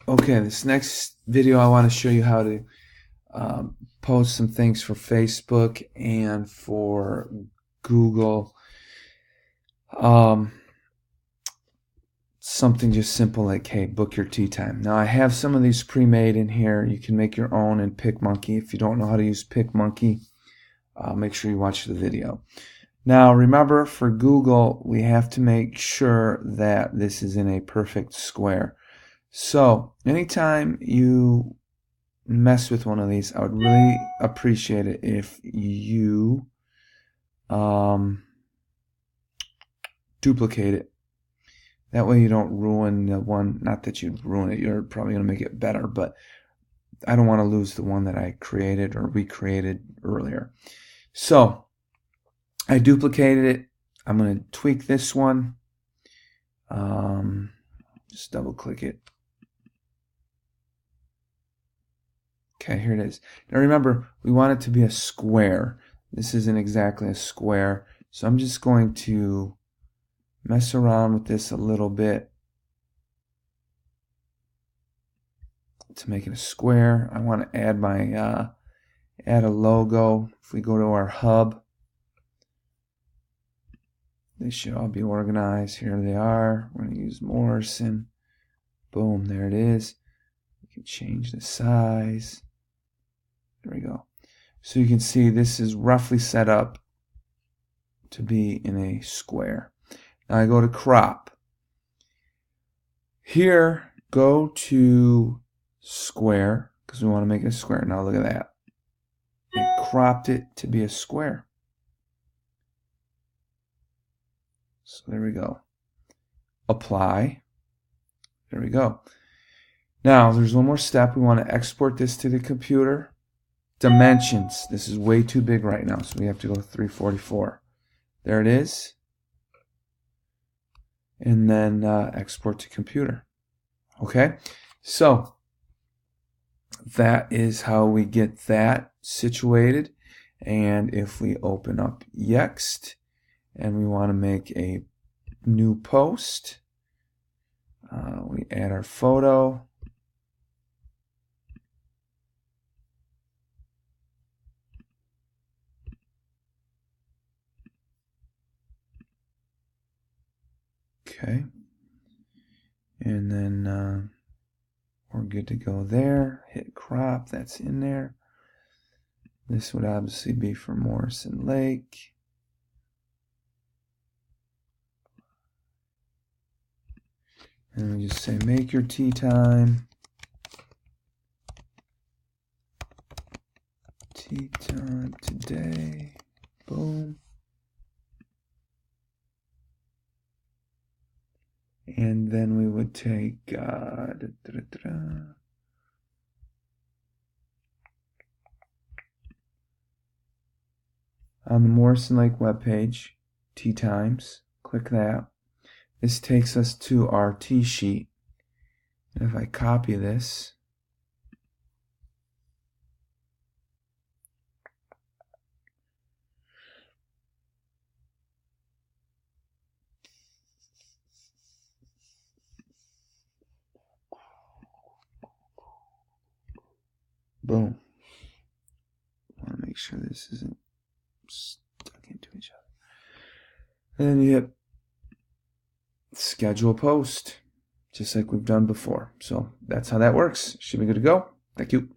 Okay, this next video I want to show you how to post some things for Facebook and for Google. Something just simple like, hey, book your tea time. Now I have some of these pre-made in here. You can make your own in PicMonkey. If you don't know how to use PicMonkey, make sure you watch the video. Now remember, for Google, we have to make sure that this is in a perfect square. So anytime you mess with one of these, I would really appreciate it if you duplicate it. That way you don't ruin the one. Not that you'd ruin it, you're probably going to make it better, but I don't want to lose the one that I created or recreated earlier. So I duplicated it. I'm going to tweak this one. Just double click it. Okay, here it is. Now remember, we want it to be a square. This isn't exactly a square, so I'm just going to mess around with this a little bit to make it a square. I want to add my add a logo. If we go to our hub, they should all be organized. Here they are. We're going to use Morrison. Boom, there it is. We can change the size. There we go. So you can see this is roughly set up to be in a square. Now I go to crop. Here, go to square, because we want to make it a square. Now look at that. It cropped it to be a square. So there we go. Apply. There we go. Now there's one more step. We want to export this to the computer. Dimensions. This is way too big right now, so we have to go 344. There it is. And then export to computer. Okay, so that is how we get that situated. And if we open up YEXT and we want to make a new post, we add our photo. Okay, and then we're good to go there. Hit crop, that's in there. This would obviously be for Morrison Lake. And we just say, make your tea time. Tea time today. Boom. And then we would take on the Morrison Lake webpage, tea times, click that. This takes us to our tea sheet. And if I copy this, boom. I want to make sure this isn't stuck into each other. And then you hit schedule post, just like we've done before. So that's how that works. Should be good to go. Thank you.